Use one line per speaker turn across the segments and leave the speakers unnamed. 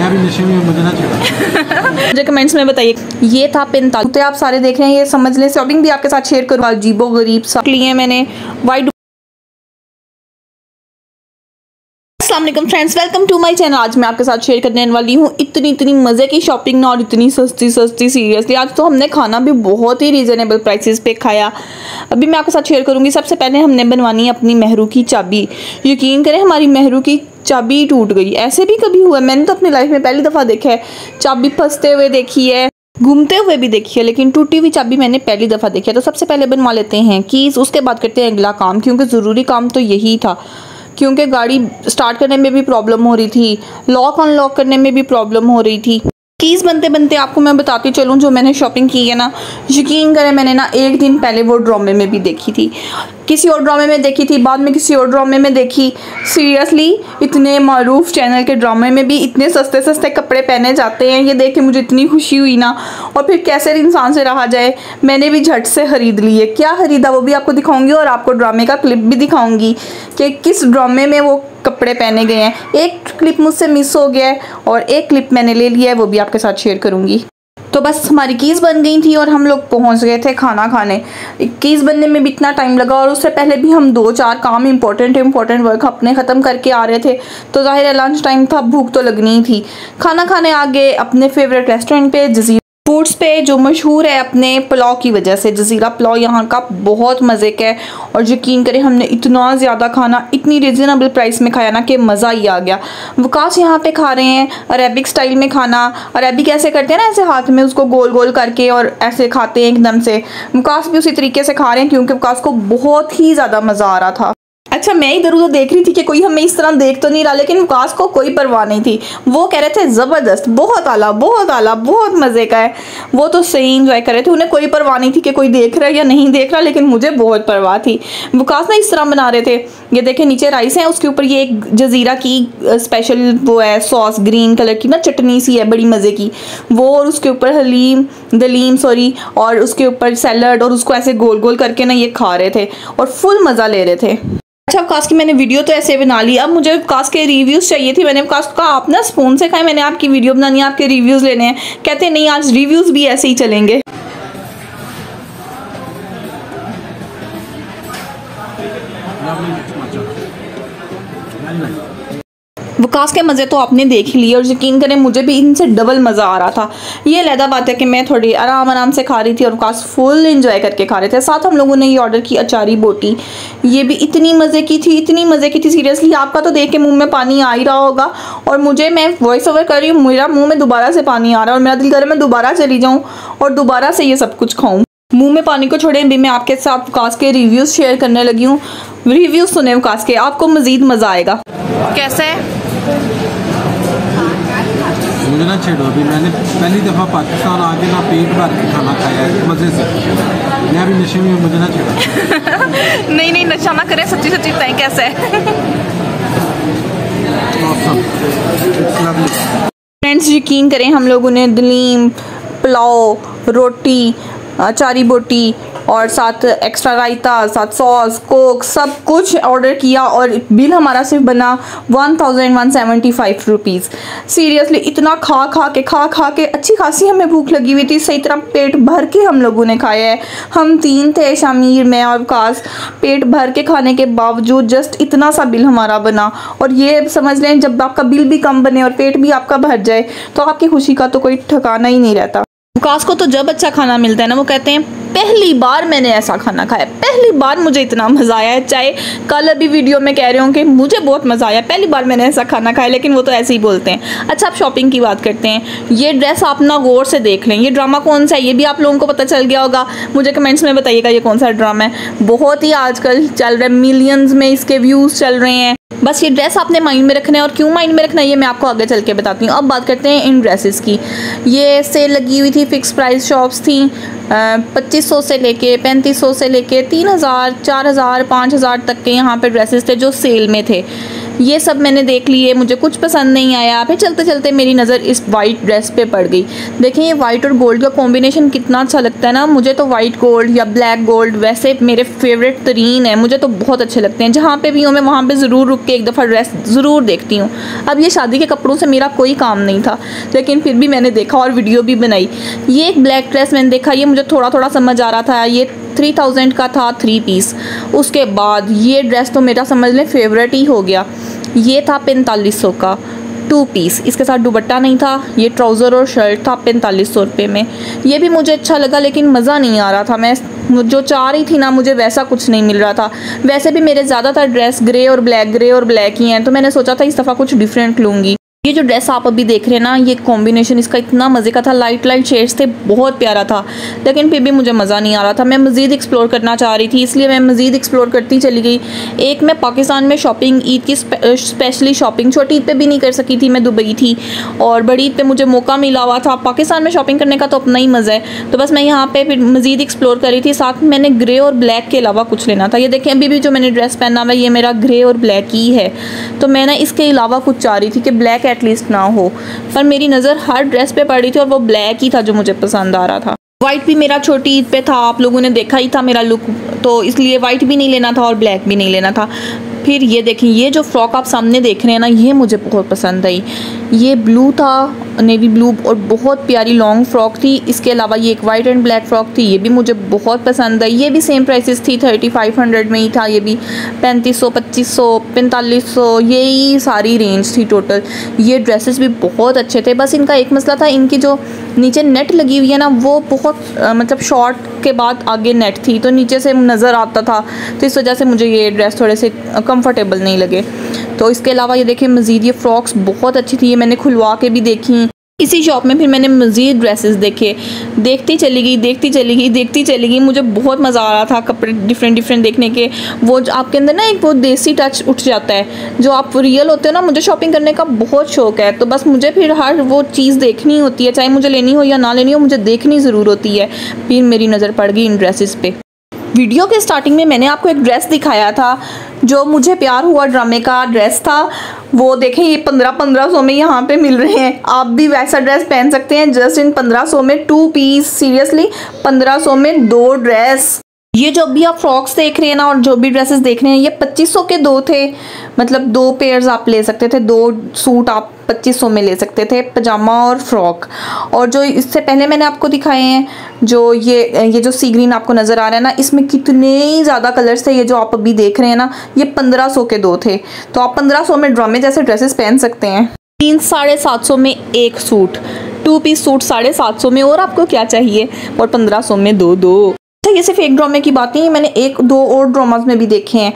मैं भी नशे में, मुझे ना छेड़ा।
मुझे कमेंट्स में बताइए। ये था 45, आप सारे देख रहे हैं, ये समझ लें शॉपिंग भी आपके साथ शेयर करूँगा। अजीबो गरीब सा लिए मैंने वाइट। अस्सलाम वालेकुम friends, welcome to my channel. आज मैं आपके साथ शेयर करने वाली हूँ इतनी मज़े की शॉपिंग ना, और इतनी सस्ती सीरियसली। आज तो हमने खाना भी बहुत ही रीज़नेबल प्राइसेस पे खाया। अभी मैं आपके साथ शेयर करूँगी। सबसे पहले हमने बनवानी है अपनी मेहरू की चाबी। यकीन करें हमारी मेहरू की चाबी टूट गई। ऐसे भी कभी हुआ? मैंने तो अपनी लाइफ में पहली दफ़ा देखा है। चाबी फंसते हुए देखी है, घूमते हुए भी देखी है, लेकिन टूटी हुई चाबी मैंने पहली दफ़ा देखी है। तो सबसे पहले बनवा लेते हैं कीज़, उसके बाद करते हैं अगला काम, क्योंकि ज़रूरी काम तो यही था। क्योंकि गाड़ी स्टार्ट करने में भी प्रॉब्लम हो रही थी, लॉक अनलॉक करने में भी प्रॉब्लम हो रही थी। कीज़ बनते बनते आपको मैं बताती चलूँ जो मैंने शॉपिंग की है ना, यकीन करें मैंने ना एक दिन पहले वो ड्रामे में भी देखी थी, किसी और ड्रामे में देखी थी, बाद में किसी और ड्रामे में देखी। सीरियसली इतने मारूफ चैनल के ड्रामे में भी इतने सस्ते सस्ते कपड़े पहने जाते हैं। ये देख के मुझे इतनी खुशी हुई ना, और फिर कैसे इंसान से रहा जाए, मैंने भी झट से ख़रीद लिए। क्या ख़रीदा वो भी आपको दिखाऊंगी, और आपको ड्रामे का क्लिप भी दिखाऊंगी कि किस ड्रामे में वो कपड़े पहने गए हैं। एक क्लिप मुझसे मिस हो गया है और एक क्लिप मैंने ले लिया है, वो भी आपके साथ शेयर करूंगी। तो बस हमारी कीज़ बन गई थी और हम लोग पहुंच गए थे खाना खाने। कीज़ बनने में भी इतना टाइम लगा, और उससे पहले भी हम 2-4 काम इंपॉर्टेंट वर्क अपने ख़त्म करके आ रहे थे। तो ज़ाहिर है लंच टाइम था, भूख तो लगनी ही थी। खाना खाने आ गए अपने फेवरेट रेस्टोरेंट पे, जज़ीरा फूड्स पे, जो मशहूर है अपने पुलाव की वजह से। जज़ीरा पुलाव यहाँ का बहुत मज़े का है, और यकीन करें हमने इतना ज़्यादा खाना इतनी रिजनेबल प्राइस में खाया ना कि मज़ा ही आ गया। वकास यहाँ पे खा रहे हैं अरेबिक स्टाइल में खाना। अरेबिक ऐसे करते हैं ना, ऐसे हाथ में उसको गोल गोल करके और ऐसे खाते हैं एकदम से। वकास भी उसी तरीके से खा रहे हैं, क्योंकि वकास को बहुत ही ज़्यादा मज़ा आ रहा था। अच्छा, मैं इधर उधर देख रही थी कि कोई हमें इस तरह देख तो नहीं रहा, लेकिन वकास को कोई परवाह नहीं थी। वो कह रहे थे ज़बरदस्त, बहुत आला, बहुत मज़े का है। वो तो सही इंजॉय कर रहे थे, उन्हें कोई परवाह नहीं थी कि कोई देख रहा है या नहीं देख रहा, लेकिन मुझे बहुत परवाह थी। वकास ना इस तरह बना रहे थे। ये देखें नीचे राइस है, उसके ऊपर ये एक जज़ीरा की स्पेशल वो है सॉस, ग्रीन कलर की ना चटनी सी है बड़ी मज़े की वो, और उसके ऊपर दलीम और उसके ऊपर सैलड, और उसको ऐसे गोल गोल करके ना ये खा रहे थे और फुल मज़ा ले रहे थे। अच्छा, वकास की मैंने वीडियो तो ऐसे बना ली, अब मुझे वकास के रिव्यूज़ चाहिए थी। मैंने वकास को कहा आप ना स्पून से खाएं, मैंने आपकी वीडियो बनानी है, आपके रिव्यूज़ लेने हैं। कहते हैं नहीं, आज रिव्यूज़ भी ऐसे ही चलेंगे। वकास के मज़े तो आपने देख ही लिए, और यकीन करें मुझे भी इनसे डबल मज़ा आ रहा था। ये अलग बात है कि मैं थोड़ी आराम से खा रही थी और वकास फुल एंजॉय करके खा रहे थे। साथ हम लोगों ने ये ऑर्डर की अचारी बोटी, ये भी इतनी मज़े की थी सीरियसली। आपका तो देख के मुंह में पानी आ ही रहा होगा, और मैं वॉइस ओवर कर रही हूँ, मेरा मुँह में दोबारा से पानी आ रहा है, और मेरा दिल कर रहा है मैं दोबारा चली जाऊँ और दोबारा से ये सब कुछ खाऊँ। मुंह में पानी को छोड़े भी मैं आपके साथ वकास के रिव्यूज़ शेयर करने लगी हूँ। रिव्यूज़ सुने वकास के, आपको मज़ीद मज़ा आएगा। कैसा है?
मुझे ना छेड़ो, अभी मैंने पहली दफ़ा पाकिस्तान आके ना पेट भर के खाना खाया है मज़े से। मैं भी नशे में, मुझे ना छेड़ो।
नहीं नशा ना करें, सच्ची बताएं कैसा है। फ्रेंड्स यकीन करें हम लोगों ने दलीम, पुलाव, रोटी, अचारी बोटी और साथ एक्स्ट्रा रायता, साथ सॉस, कोक, सब कुछ ऑर्डर किया, और बिल हमारा सिर्फ बना 1175 रुपीज़। सीरियसली इतना खा के अच्छी खासी हमें भूख लगी हुई थी, सही तरह पेट भर के हम लोगों ने खाया है। हम 3 थे, शामिर, मैं और वकास। पेट भर के खाने के बावजूद जस्ट इतना सा बिल हमारा बना। और ये समझ लें जब आपका बिल भी कम बने और पेट भी आपका भर जाए तो आपकी खुशी का तो कोई ठिकाना ही नहीं रहता। वकास को तो जब अच्छा खाना मिलता है ना, वो कहते हैं पहली बार मैंने ऐसा खाना खाया, पहली बार मुझे इतना मज़ा आया है। चाहे कल अभी वीडियो में कह रहे हो कि मुझे बहुत मज़ा आया, पहली बार मैंने ऐसा खाना खाया, लेकिन वो तो ऐसे ही बोलते हैं। अच्छा, आप शॉपिंग की बात करते हैं। ये ड्रेस आप ना गौर से देख लें, ये ड्रामा कौन सा है ये भी आप लोगों को पता चल गया होगा। मुझे कमेंट्स में बताइएगा ये कौन सा ड्रामा है। बहुत ही आजकल चल रहा है, मिलियंस में इसके व्यूज़ चल रहे हैं। बस ये ड्रेस आपने माइंड में रखना है, और क्यों माइंड में रखना है ये मैं आपको आगे चल के बताती हूँ। अब बात करते हैं इन ड्रेसेस की। ये सेल लगी हुई थी, फिक्स प्राइस शॉप्स थी। 2500 से लेके 3500 से लेके 3000, 4000, 5000 तक के यहाँ पे ड्रेसेस थे जो सेल में थे। ये सब मैंने देख लिए, मुझे कुछ पसंद नहीं आया। फिर चलते चलते मेरी नज़र इस वाइट ड्रेस पे पड़ गई। देखें ये वाइट और गोल्ड का कॉम्बिनेशन कितना अच्छा लगता है ना। मुझे तो वाइट गोल्ड या ब्लैक गोल्ड वैसे मेरे फेवरेट तरीन है, मुझे तो बहुत अच्छे लगते हैं। जहाँ पे भी हूँ मैं वहाँ पे ज़रूर रुक के एक दफ़ा ड्रेस ज़रूर देखती हूँ। अब ये शादी के कपड़ों से मेरा कोई काम नहीं था, लेकिन फिर भी मैंने देखा और वीडियो भी बनाई। ये एक ब्लैक ड्रेस मैंने देखा, ये मुझे थोड़ा थोड़ा समझ आ रहा था, ये 3000 का था 3 पीस। उसके बाद ये ड्रेस तो मेरा समझ लें फेवरेट ही हो गया। ये था 4500 का 2 पीस, इसके साथ दुपट्टा नहीं था। ये ट्राउज़र और शर्ट था 4500 रुपये में। ये भी मुझे अच्छा लगा, लेकिन मज़ा नहीं आ रहा था। मैं जो चाह रही थी ना, मुझे वैसा कुछ नहीं मिल रहा था। वैसे भी मेरे ज़्यादातर ड्रेस ग्रे और ब्लैक ही हैं, तो मैंने सोचा था इस दफ़ा कुछ डिफरेंट लूँगी। ये जो ड्रेस आप अभी देख रहे हैं ना, ये कॉम्बिनेशन इसका इतना मज़े का था, लाइट शेड्स थे, बहुत प्यारा था। लेकिन फिर भी मुझे मज़ा नहीं आ रहा था। मैं मज़ीद एक्सप्लोर करना चाह रही थी, इसलिए मैं मज़ीद एक्सप्लोर करती चली गई। एक मैं पाकिस्तान में शॉपिंग, ईद की स्पेशली शॉपिंग, छोटी ईद पे भी नहीं कर सकी थी, मैं दुबई थी, और बड़ी ईद पे मुझे मौका मिला हुआ था। पाकिस्तान में शॉपिंग करने का तो अपना ही मज़ा है, तो बस मैं यहाँ पर फिर मज़ीद एक्सप्लोर कर रही थी। साथ में मैंने ग्रे और ब्लैक के अलावा कुछ लेना था। ये देखें अभी भी जो मैंने ड्रेस पहना हुआ है, ये मेरा ग्रे और ब्लैक ही है। तो मैं ना इसके अलावा कुछ चाह रही थी कि ब्लैक एटलीस्ट ना हो, पर मेरी नज़र हर ड्रेस पे पड़ी थी और वो ब्लैक ही था जो मुझे पसंद आ रहा था। वाइट भी मेरा छोटी ईद पे था, आप लोगों ने देखा ही था मेरा लुक, तो इसलिए वाइट भी नहीं लेना था और ब्लैक भी नहीं लेना था। फिर ये देखें, ये जो फ्रॉक आप सामने देख रहे हैं ना, ये मुझे बहुत पसंद आई। ये ब्लू था, नेवी ब्लू, और बहुत प्यारी लॉन्ग फ्रॉक थी। इसके अलावा ये एक वाइट एंड ब्लैक फ्रॉक थी, ये भी मुझे बहुत पसंद आई। ये भी सेम प्राइसेस थी, 3500 में ही था। ये भी 3500, 2500, 4500, यही सारी रेंज थी टोटल। ये ड्रेसेस भी बहुत अच्छे थे, बस इनका एक मसला था, इनकी जो नीचे नेट लगी हुई है ना, वो बहुत मतलब शॉर्ट के बाद आगे नेट थी, तो नीचे से नज़र आता था, तो इस वजह से मुझे ये ड्रेस थोड़े से कंफर्टेबल नहीं लगे। तो इसके अलावा ये देखिए मज़ीद ये फ्रॉक्स बहुत अच्छी थी, ये मैंने खुलवा के भी देखी इसी शॉप में। फिर मैंने मज़ीद ड्रेसेस देखे, देखती चली गई। मुझे बहुत मज़ा आ रहा था कपड़े डिफरेंट देखने के। वो आपके अंदर ना एक वो देसी टच उठ जाता है, जो आप रियल होते हो ना। मुझे शॉपिंग करने का बहुत शौक़ है, तो बस मुझे फिर हर वो चीज़ देखनी होती है, चाहे मुझे लेनी हो या ना लेनी हो, मुझे देखनी ज़रूर होती है। फिर मेरी नज़र पड़ गई इन ड्रेसेस पे। वीडियो के स्टार्टिंग में मैंने आपको एक ड्रेस दिखाया था, जो मुझे प्यार हुआ ड्रामे का ड्रेस था। वो देखें, ये 1500 में यहाँ पे मिल रहे हैं। आप भी वैसा ड्रेस पहन सकते हैं जस्ट इन 1500 में 2 पीस। सीरियसली 1500 में 2 ड्रेस। ये जो भी आप फ्रॉक्स देख रहे हैं ना, और जो भी ड्रेसेस देख रहे हैं, ये 2500 के 2 थे। मतलब 2 पेयर्स आप ले सकते थे, 2 सूट आप 2500 में ले सकते थे, पजामा और फ्रॉक। और जो इससे पहले मैंने आपको दिखाए हैं, जो ये जो सी ग्रीन आपको नज़र आ रहा है ना, इसमें कितने ज़्यादा कलर्स थे। ये जो आप अभी देख रहे हैं ना, ये 1500 के 2 थे। तो आप 1500 में ड्रामे जैसे ड्रेसेस पहन सकते हैं। 300-750 में एक सूट, 2 पीस सूट 750 में, और आपको क्या चाहिए। और 1500 में 2। अच्छा, ये सिर्फ एक ड्रामे की बात नहीं है, मैंने 1-2 और ड्रामास में भी देखे हैं,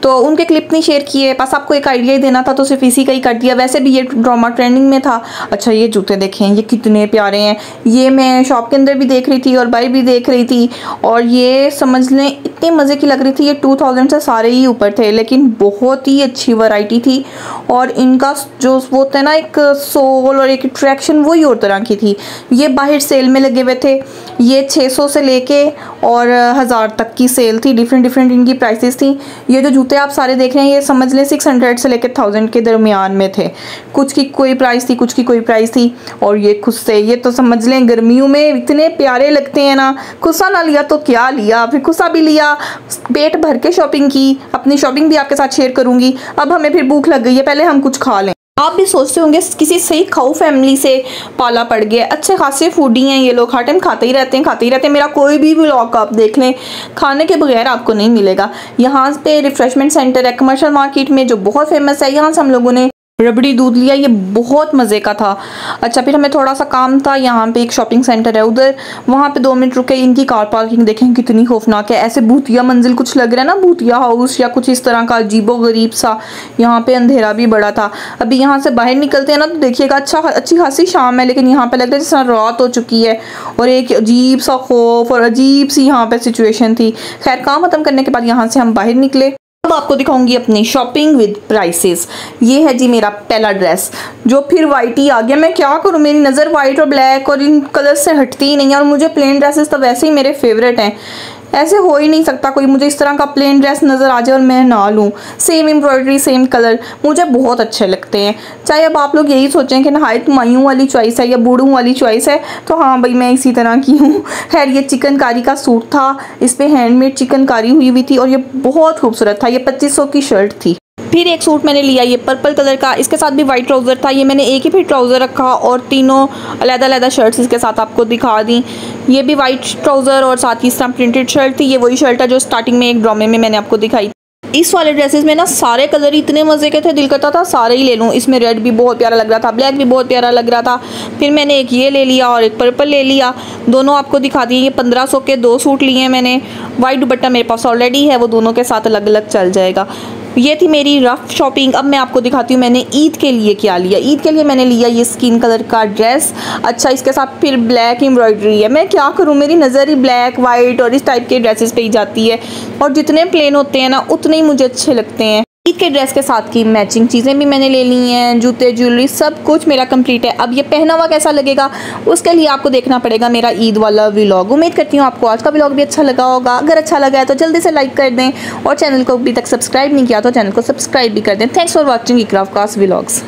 तो उनके क्लिप नहीं शेयर किए, बस आपको एक आइडिया ही देना था, तो सिर्फ इसी का ही कर दिया। वैसे भी ये ड्रामा ट्रेंडिंग में था। अच्छा, ये जूते देखें, ये कितने प्यारे हैं। ये मैं शॉप के अंदर भी देख रही थी और बाहर भी देख रही थी, और ये समझ लें इतनी मज़े की लग रही थी। ये 2000 से सारे ही ऊपर थे, लेकिन बहुत ही अच्छी वैरायटी थी। और इनका जो वो होता है ना, एक सोल और एक अट्रैक्शन, वही और तरह की थी। ये बाहर सेल में लगे हुए थे। ये 600 से लेके और 1000 तक की सेल थी। डिफरेंट इनकी प्राइसेस थी। ये जो जूते आप सारे देख रहे हैं, ये समझ लें 600 से लेकर 1000 के दरमियान में थे। कुछ की कोई प्राइस थी, कुछ की कोई प्राइस थी। और ये खुस्से, ये तो समझ लें गर्मियों में इतने प्यारे लगते हैं ना। खुस्सा ना लिया तो क्या लिया, फिर खुस्सा भी लिया, पेट भर के शॉपिंग की। अपनी शॉपिंग भी आपके साथ शेयर करूँगी। अब हमें फिर भूख लग गई है, पहले हम कुछ खा लें। आप भी सोचते होंगे किसी सही खाऊ फैमिली से पाला पड़ गया, अच्छे खासे फूडी हैं ये लोग, हर टाइम खाते ही रहते हैं। मेरा कोई भी व्लॉग आप देख लें, खाने के बगैर आपको नहीं मिलेगा। यहाँ पे रिफ्रेशमेंट सेंटर है कमर्शियल मार्केट में, जो बहुत फेमस है। यहाँ से हम लोगों ने रबड़ी दूध लिया, ये बहुत मज़े का था। अच्छा, फिर हमें थोड़ा सा काम था, यहाँ पे एक शॉपिंग सेंटर है उधर, वहाँ पे 2 मिनट रुके। इनकी कार पार्किंग देखें कितनी खौफनाक है। ऐसे भूतिया मंजिल कुछ लग रहा है ना, भूतिया हाउस या कुछ इस तरह का अजीबो गरीब सा। यहाँ पे अंधेरा भी बड़ा था। अभी यहाँ से बाहर निकलते हैं ना, तो देखिएगा अच्छी खासी शाम है, लेकिन यहाँ पे लगता है जैसे रात हो चुकी है। और एक अजीब सा खौफ और अजीब सी यहाँ पे सिचुएशन थी। खैर, काम खत्म करने के बाद यहाँ से हम बाहर निकले। अब आपको दिखाऊंगी अपनी शॉपिंग विद प्राइसेस। ये है जी मेरा पहला ड्रेस, जो फिर वाइट ही आ गया। मैं क्या करूँ, मेरी नज़र वाइट और ब्लैक और इन कलर से हटती ही नहीं है। और मुझे प्लेन ड्रेसेस तो वैसे ही मेरे फेवरेट हैं। ऐसे हो ही नहीं सकता कोई मुझे इस तरह का प्लेन ड्रेस नज़र आ जाए और मैं ना लूँ। सेम एम्ब्रॉयडरी, सेम कलर मुझे बहुत अच्छे लगते हैं। चाहे अब आप लोग यही सोचें कि नहायत मायूं वाली चॉइस है या बूढ़ों वाली चॉइस है, तो हाँ भाई मैं इसी तरह की हूँ। खैर ये चिकनकारी का सूट था, इस पर हैंडमेड चिकनकारी हुई हुई थी और ये बहुत खूबसूरत था। ये 2500 की शर्ट थी। फिर एक सूट मैंने लिया ये पर्पल कलर का, इसके साथ भी वाइट ट्राउज़र था। ये मैंने एक ही फिर ट्राउज़र रखा और तीनों अलग-अलग शर्ट्स इसके साथ आपको दिखा दी। ये भी वाइट ट्राउज़र और साथ ही इस तरह प्रिंटेड शर्ट थी। ये वही शर्ट है जो स्टार्टिंग में एक ड्रामे में मैंने आपको दिखाई। इस वाले ड्रेसेस में ना सारे कलर ही इतने मज़े के थे, दिल करता था सारे ही ले लूँ। इसमें रेड भी बहुत प्यारा लग रहा था, ब्लैक भी बहुत प्यारा लग रहा था। फिर मैंने एक ये ले लिया और एक पर्पल ले लिया, दोनों आपको दिखा दिए। ये 1500 के 2 सूट लिए हैं मैंने। वाइट दुपट्टा मेरे पास ऑलरेडी है, वो दोनों के साथ अलग अलग चल जाएगा। ये थी मेरी रफ शॉपिंग। अब मैं आपको दिखाती हूँ मैंने ईद के लिए क्या लिया। ईद के लिए मैंने लिया ये स्किन कलर का ड्रेस। अच्छा इसके साथ फिर ब्लैक एम्ब्रॉयडरी है। मैं क्या करूँ, मेरी नज़र ही ब्लैक, वाइट और इस टाइप के ड्रेसेस पे ही जाती है और जितने प्लेन होते हैं ना उतने ही मुझे अच्छे लगते हैं। ईद के ड्रेस के साथ की मैचिंग चीज़ें भी मैंने ले ली हैं, जूते, ज्वेलरी सब कुछ मेरा कंप्लीट है। अब ये पहना हुआ कैसा लगेगा उसके लिए आपको देखना पड़ेगा मेरा ईद वाला व्लॉग। उम्मीद करती हूँ आपको आज का व्लॉग भी अच्छा लगा होगा। अगर अच्छा लगा है तो जल्दी से लाइक कर दें और चैनल को अभी तक सब्सक्राइब नहीं किया तो चैनल को सब्सक्राइब भी कर दें। Thanks for watching Iqra vlogs.